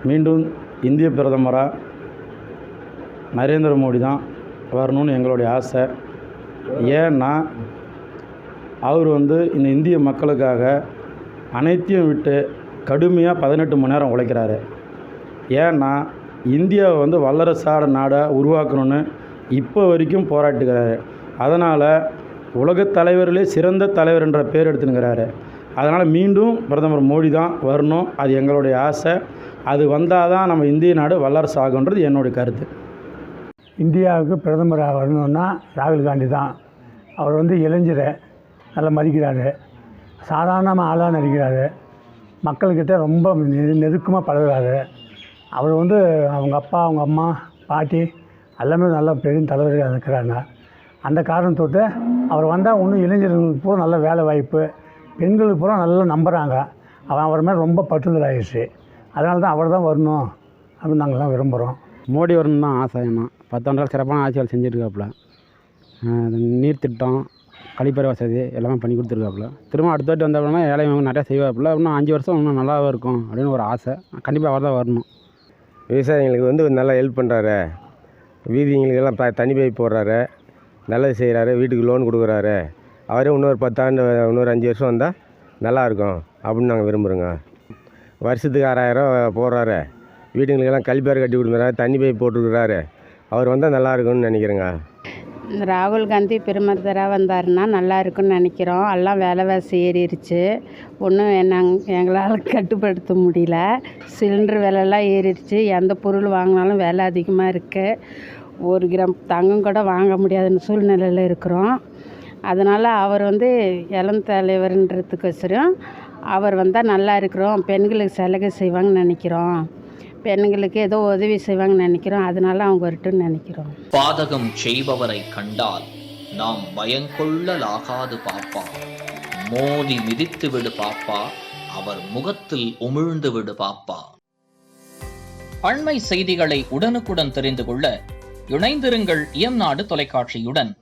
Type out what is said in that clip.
மீண்டும் இந்திய பிரதமராக நரேந்திர மோடி தான் வரணும்னு எங்களுடைய ஆசை. ஏன்னா அவர் இந்த இந்திய மக்களுக்காக அனைத்தையும் விட்டு கடுமையாக 18 மணி நேரம் உழைக்கிறாரு. ஏன்னா இந்தியாவை வல்லரசான நாடாக உருவாக்கணும்னு இப்போ வரைக்கும் போராட்டுகிறாரு. அதனால் உலகத் தலைவர்களே சிறந்த தலைவர் என்ற பேர் எடுத்துனுக்கிறாரு. அதனால் மீண்டும் பிரதமர் மோடி தான் வரணும். அது எங்களுடைய ஆசை. அது வந்தால் தான் நம்ம இந்திய நாடு வல்லரசு ஆகுன்றது என்னுடைய கருத்து. இந்தியாவுக்கு பிரதமராக வரணுன்னா ராகுல் காந்தி தான். அவர் இளைஞரை நல்லா மதிக்கிறாரு, சாதாரணமாக ஆளாக நடிக்கிறாரு, மக்கள்கிட்ட ரொம்ப நெருக்கமாக பழகுறாரு. அவர் அவங்க அப்பா, அவங்க அம்மா, பாட்டி எல்லாமே நல்ல பெரிய தலைவர்களாக இருக்கிறாங்க. அந்த காரணத்தோட்டு அவர் வந்தால் இன்னும் இளைஞர்களுக்கு பூரா நல்ல வேலை வாய்ப்பு, பெண்களுக்கு பூரா நல்லா நம்புகிறாங்க. அவர் மேலே ரொம்ப பற்றுதல் ஆகிடுச்சு. அதனால தான் அவர் தான் வரணும் அப்படின்னு நாங்கள்லாம் விரும்புகிறோம். மோடி வரணும் தான் ஆசை. என்ன 10 ஆண்டுகள் சிறப்பான ஆட்சியாளர் செஞ்சுருக்காப்புல. நீர் திட்டம், கழிப்பறை வசதி எல்லாமே பண்ணி கொடுத்துருக்காப்புல. திரும்ப அடுத்த வாட்டி வந்தாப்புலனா ஏழை நிறையா செய்வாப்புல. இன்னும் 5 வருஷம் இன்னும் நல்லாவே இருக்கும் அப்படின்னு ஒரு ஆசை. கண்டிப்பாக அவர் தான் வரணும். விவசாயிகளுக்கு நல்லா ஹெல்ப் பண்ணுறாரு. வீதிங்களுக்கெல்லாம் தண்ணி பைப் போடுறாரு, நல்லது செய்கிறாரு, வீட்டுக்கு லோன் கொடுக்குறாரு. அவரே இன்னொரு 10 ஆண்டு, இன்னொரு 5 வருஷம் வந்தால் நல்லாயிருக்கும் அப்படின்னு நாங்கள் விரும்புகிறோங்க. வருஷத்துக்கு 6000 போடுறாரு, வீடுங்களுக்கெல்லாம் கழிப்பறை கட்டி கொடுக்குறாரு, தண்ணி பைப் போட்டுருக்குறாரு. அவர் வந்தால் நல்லா இருக்கும்னு நினைக்கிறேங்க. ராகுல் காந்தி பிரதமராக வந்தாருன்னா நல்லா இருக்குன்னு நினைக்கிறோம். எல்லாம் விலைவாசி ஏறிடுச்சு, ஒன்றும் எங்களால் கட்டுப்படுத்த முடியல. சிலிண்டர் விலைலாம் ஏறிடுச்சு, எந்த பொருள் வாங்கினாலும் விலை அதிகமாக இருக்குது. 1 கிராம் தங்கம் கூட வாங்க முடியாத சூழ்நிலையில் இருக்கிறோம். அதனால் அவர் இளம் தலைவர்ன்றதுக்கோசரம் அவர் வந்தால் நல்லா இருக்கிறோம். பெண்களுக்கு சலுகை செய்வாங்கன்னு நினைக்கிறோம். பெண்களுக்கு ஏதோ உதவி செய்வாங்கன்னு நினைக்கிறோம். அதனால அவங்க வரட்டும்னு நினைக்கிறோம். பாதகம் செய்பவரை கண்டால் நாம் பயங்கொள்ளலாகாது பாப்பா. மோதி மிதித்து விடு பாப்பா, அவர் முகத்தில் உமிழ்ந்து விடு பாப்பா. அண்மை செய்திகளை உடனுக்குடன் தெரிந்து கொள்ள இணைந்திருங்கள் இயம்நாடு தொலைக்காட்சியுடன்.